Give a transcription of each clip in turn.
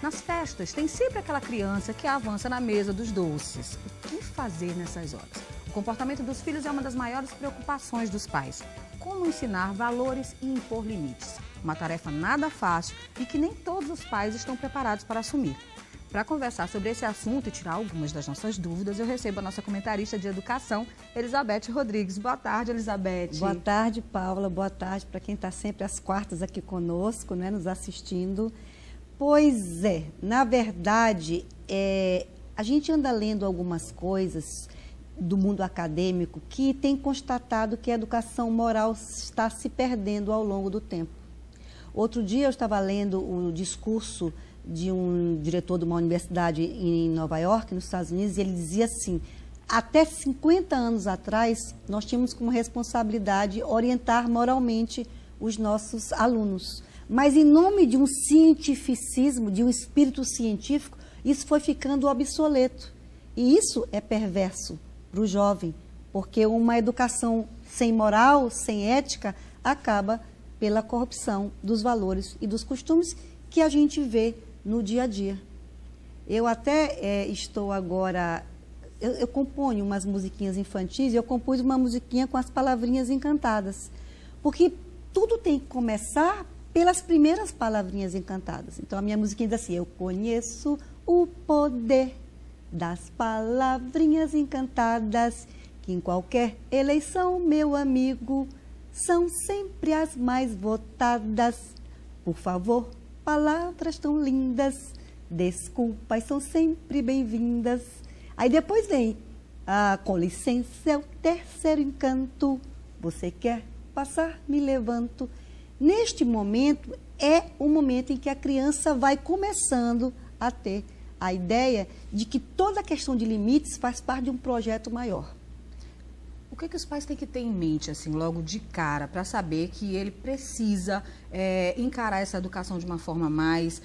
Nas festas, tem sempre aquela criança que avança na mesa dos doces. O que fazer nessas horas? O comportamento dos filhos é uma das maiores preocupações dos pais. Como ensinar valores e impor limites? Uma tarefa nada fácil e que nem todos os pais estão preparados para assumir. Para conversar sobre esse assunto e tirar algumas das nossas dúvidas, eu recebo a nossa comentarista de educação, Elizabeth Rodrigues. Boa tarde, Elizabeth. Boa tarde, Paula. Boa tarde para quem está sempre às quartas aqui conosco, né, nos assistindo. Pois é, na verdade, a gente anda lendo algumas coisas do mundo acadêmico que tem constatado que a educação moral está se perdendo ao longo do tempo. Outro dia eu estava lendo o discurso de um diretor de uma universidade em Nova York, nos Estados Unidos, e ele dizia assim: até 50 anos atrás, nós tínhamos como responsabilidade orientar moralmente os nossos alunos. Mas em nome de um cientificismo, de um espírito científico, isso foi ficando obsoleto. E isso é perverso para o jovem, porque uma educação sem moral, sem ética, acaba pela corrupção dos valores e dos costumes que a gente vê no dia a dia. Eu até estou agora... Eu componho umas musiquinhas infantis e eu compus uma musiquinha com as palavrinhas encantadas. Porque tudo tem que começar pelas primeiras palavrinhas encantadas. Então, a minha musiquinha diz assim: eu conheço o poder das palavrinhas encantadas, que em qualquer eleição, meu amigo, são sempre as mais votadas. Por favor, palavras tão lindas, desculpas são sempre bem-vindas. Aí depois vem, com licença, é o terceiro encanto. Você quer passar? Me levanto. Neste momento, é o momento em que a criança vai começando a ter a ideia de que toda a questão de limites faz parte de um projeto maior. O que os pais têm que ter em mente, assim, logo de cara, para saber que ele precisa encarar essa educação de uma forma mais,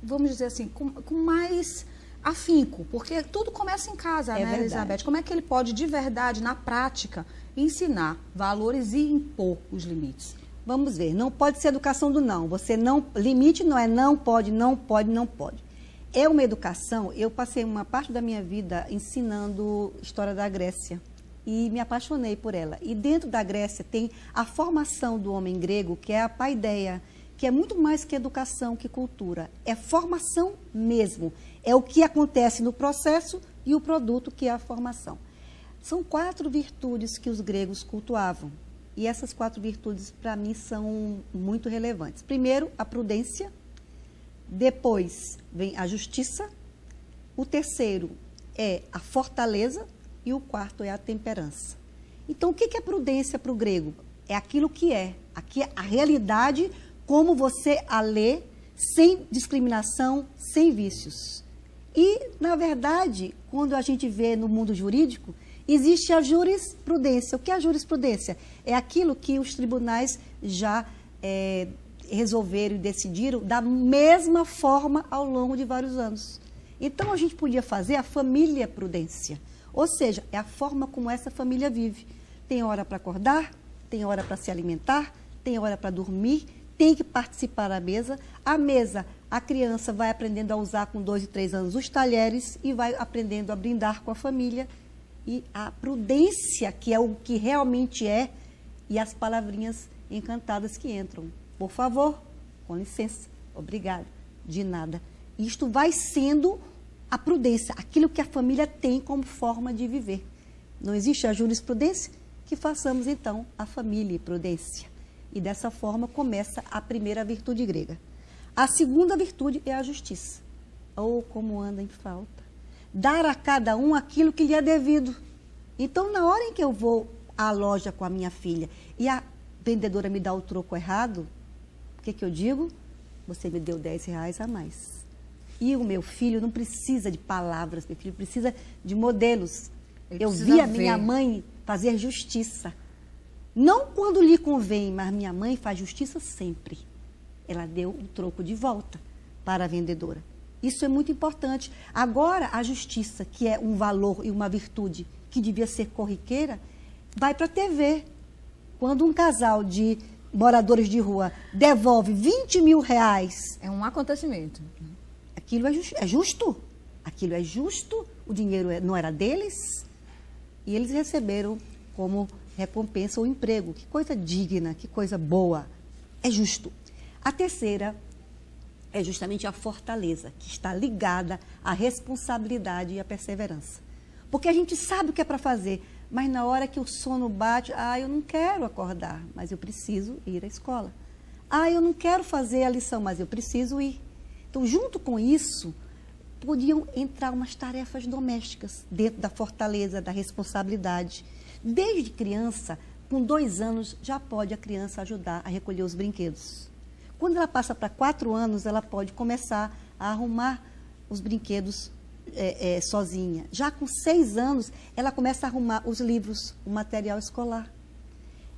vamos dizer assim, com mais afinco? Porque tudo começa em casa, né, verdade, Elizabeth? Como é que ele pode, de verdade, na prática, ensinar valores e impor os limites? Vamos ver, não pode ser educação do não. Você não, limite não é não pode, não pode, não pode. É uma educação, eu passei uma parte da minha vida ensinando história da Grécia e me apaixonei por ela. E dentro da Grécia tem a formação do homem grego, que é a paideia, que é muito mais que educação, que cultura. É formação mesmo. É o que acontece no processo e o produto, que é a formação. São 4 virtudes que os gregos cultuavam. E essas 4 virtudes, para mim, são muito relevantes. Primeiro, a prudência. Depois vem a justiça. O terceiro é a fortaleza. E o quarto é a temperança. Então, o que é prudência para o grego? É aquilo que é. Aqui é a realidade, como você a lê, sem discriminação, sem vícios. E, na verdade, quando a gente vê no mundo jurídico, existe a jurisprudência. O que é a jurisprudência? É aquilo que os tribunais já resolveram e decidiram da mesma forma ao longo de vários anos. Então, a gente podia fazer a família prudência. Ou seja, é a forma como essa família vive. Tem hora para acordar, tem hora para se alimentar, tem hora para dormir, tem que participar da mesa. A mesa, a criança vai aprendendo a usar com 2 e 3 anos os talheres e vai aprendendo a brindar com a família. E a prudência, que é o que realmente é, e as palavrinhas encantadas que entram. Por favor, com licença, obrigado, de nada. Isto vai sendo a prudência, aquilo que a família tem como forma de viver. Não existe a jurisprudência? Que façamos, então, a família e prudência. E dessa forma começa a primeira virtude grega. A segunda virtude é a justiça. Oh, como anda em falta. Dar a cada um aquilo que lhe é devido. Então, na hora em que eu vou à loja com a minha filha e a vendedora me dá o troco errado, o que eu digo? Você me deu R$10 a mais. E o meu filho não precisa de palavras, meu filho precisa de modelos. Eu vi a minha mãe fazer justiça. Não quando lhe convém, mas minha mãe faz justiça sempre. Ela deu o troco de volta para a vendedora. Isso é muito importante. Agora, a justiça, que é um valor e uma virtude que devia ser corriqueira, vai para a TV. Quando um casal de moradores de rua devolve R$20 mil... É um acontecimento. aquilo é justo? Aquilo é justo? O dinheiro não era deles? E eles receberam como recompensa o emprego. Que coisa digna, que coisa boa. É justo. A terceira é justamente a fortaleza, que está ligada à responsabilidade e à perseverança. Porque a gente sabe o que é para fazer, mas na hora que o sono bate, eu não quero acordar, mas eu preciso ir à escola. Eu não quero fazer a lição, mas eu preciso ir. Então, junto com isso, podiam entrar umas tarefas domésticas dentro da fortaleza, da responsabilidade. Desde criança, com 2 anos, já pode a criança ajudar a recolher os brinquedos. Quando ela passa para 4 anos, ela pode começar a arrumar os brinquedos sozinha. Já com 6 anos, ela começa a arrumar os livros, o material escolar.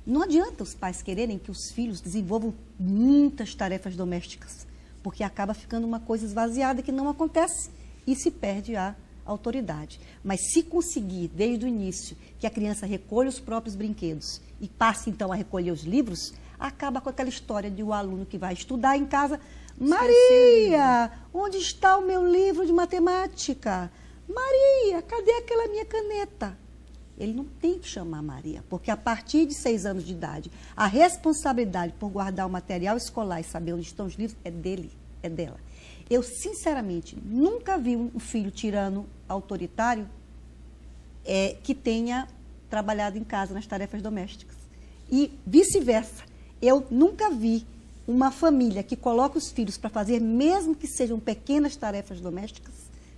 Não adianta os pais quererem que os filhos desenvolvam muitas tarefas domésticas, porque acaba ficando uma coisa esvaziada que não acontece e se perde a autoridade. Mas se conseguir, desde o início, que a criança recolha os próprios brinquedos e passe, então, a recolher os livros, acaba com aquela história de o aluno que vai estudar em casa: Maria, onde está o meu livro de matemática? Maria, cadê aquela minha caneta? Ele não tem que chamar Maria, porque a partir de 6 anos de idade, a responsabilidade por guardar o material escolar e saber onde estão os livros é dele, é dela. Eu, sinceramente, nunca vi um filho tirano autoritário que tenha trabalhado em casa nas tarefas domésticas. E vice-versa. Eu nunca vi uma família que coloca os filhos para fazer, mesmo que sejam pequenas tarefas domésticas,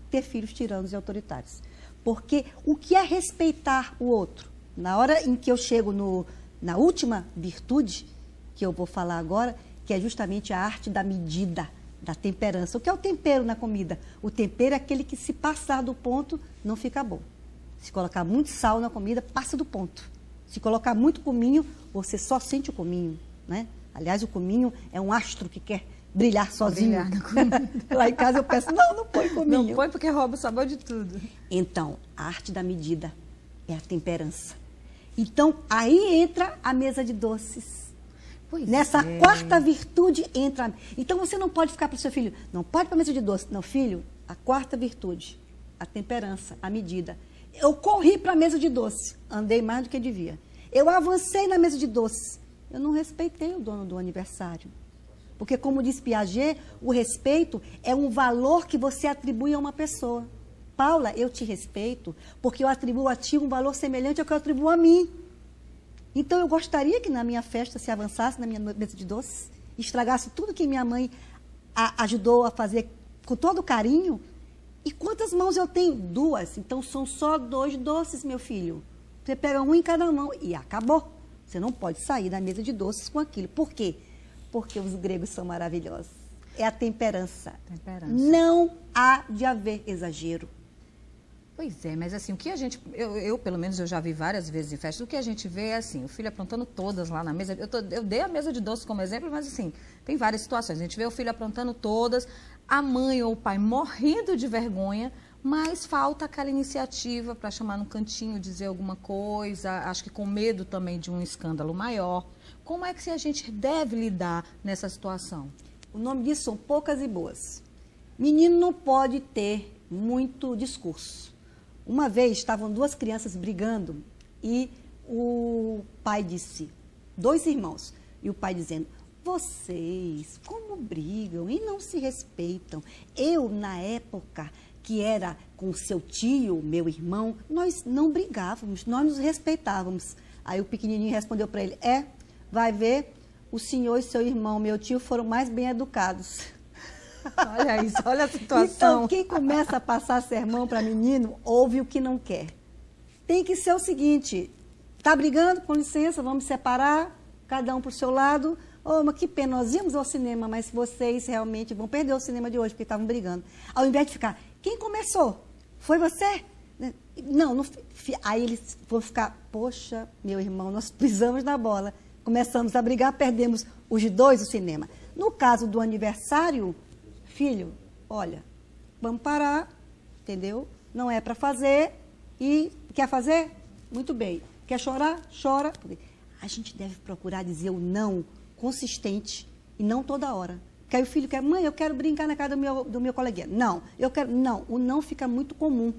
ter filhos tiranos e autoritários. Porque o que é respeitar o outro? Na hora em que eu chego na última virtude, que eu vou falar agora, que é justamente a arte da medida, da temperança. O que é o tempero na comida? O tempero é aquele que, se passar do ponto, não fica bom. Se colocar muito sal na comida, passa do ponto. Se colocar muito cominho, você só sente o cominho, né? Aliás, o cominho é um astro que quer brilhar sozinho. Lá em casa eu peço, não põe cominho. Não põe porque rouba o sabor de tudo. Então, a arte da medida é a temperança. Então, aí entra a mesa de doces. Nessa quarta virtude entra. Então, você não pode ficar para o seu filho, não pode para a mesa de doce. Não, filho, a quarta virtude, a temperança, a medida. Eu corri para a mesa de doce, andei mais do que devia. Eu avancei na mesa de doce. Eu não respeitei o dono do aniversário. Porque, como diz Piaget, o respeito é um valor que você atribui a uma pessoa. Paula, eu te respeito porque eu atribuo a ti um valor semelhante ao que eu atribuo a mim. Então, eu gostaria que na minha festa se avançasse na minha mesa de doces, estragasse tudo que minha mãe ajudou a fazer com todo carinho. E quantas mãos eu tenho? 2. Então, são só 2 doces, meu filho. Você pega um em cada mão e acabou. Você não pode sair da mesa de doces com aquilo. Por quê? Porque os gregos são maravilhosos. É a temperança. Não há de haver exagero. Pois é, mas assim, o que a gente... Eu pelo menos, eu já vi várias vezes em festas, o que a gente vê é assim, o filho aprontando todas lá na mesa. Eu dei a mesa de doces como exemplo, mas assim, tem várias situações. A gente vê o filho aprontando todas, a mãe ou o pai morrendo de vergonha, mas falta aquela iniciativa para chamar no cantinho, dizer alguma coisa, acho que com medo também de um escândalo maior. Como é que a gente deve lidar nessa situação? O nome disso são poucas e boas. Menino não pode ter muito discurso. Uma vez estavam 2 crianças brigando e o pai disse, 2 irmãos, e o pai dizendo: vocês como brigam e não se respeitam? Eu, na época que era com seu tio, meu irmão, nós não brigávamos, nós nos respeitávamos. Aí o pequenininho respondeu para ele: vai ver, o senhor e seu irmão, meu tio, foram mais bem educados. Olha isso, olha a situação. Então, quem começa a passar sermão para menino, ouve o que não quer. Tem que ser o seguinte: tá brigando? Com licença, vamos separar, cada um para o seu lado. Mas que pena, nós íamos ao cinema, mas vocês realmente vão perder o cinema de hoje, porque estavam brigando. Ao invés de ficar, quem começou? Foi você? Não, aí eles vão ficar, poxa, meu irmão, nós pisamos na bola. Começamos a brigar, perdemos os 2 o cinema. No caso do aniversário, filho, olha, vamos parar, entendeu? Não é para fazer. E quer fazer? Muito bem. Quer chorar? Chora. A gente deve procurar dizer o não consistente e não toda hora. Que aí o filho quer, mãe, eu quero brincar na casa do meu coleguinha. Não, eu quero. Não, o não fica muito comum.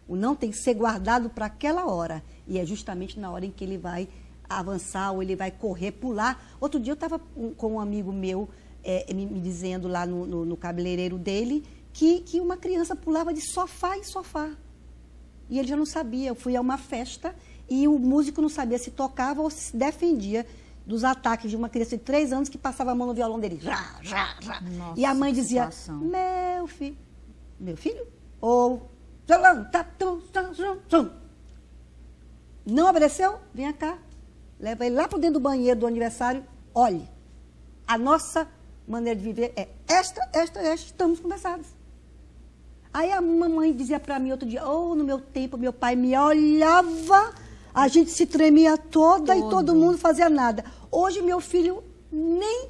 O não tem que ser guardado para aquela hora. E é justamente na hora em que ele vai avançar ou ele vai correr, pular. Outro dia eu estava com um amigo meu me dizendo lá no cabeleireiro dele que uma criança pulava de sofá em sofá. E ele já não sabia. Eu fui a uma festa e o músico não sabia se tocava ou se defendia dos ataques de uma criança de 3 anos que passava a mão no violão dele. Já, já, já. Nossa, e a mãe dizia, meu filho, ou... Não obedeceu? Venha cá. Leva ele lá para dentro do banheiro do aniversário. Olhe, a nossa maneira de viver é esta, estamos conversados. Aí a mamãe dizia para mim outro dia, no meu tempo, meu pai me olhava, a gente se tremia toda e todo mundo fazia nada. Hoje meu filho nem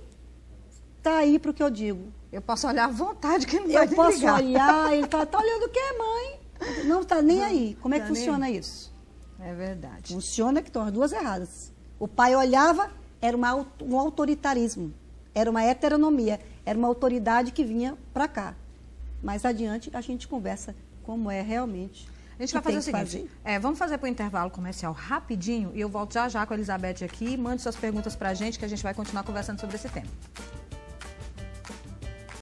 está aí para o que eu digo. Eu posso olhar à vontade que não vai Eu posso olhar, ele fala, tá olhando o quê, mãe? Não está nem aí. Como é que funciona isso? É verdade. Funciona que estão as duas erradas. O pai olhava, era um autoritarismo, era uma heteronomia, era uma autoridade que vinha para cá. Mais adiante a gente conversa como é realmente. A gente vai fazer o seguinte, vamos fazer para o intervalo comercial rapidinho e eu volto já com a Elizabeth aqui. Mande suas perguntas para a gente que a gente vai continuar conversando sobre esse tema.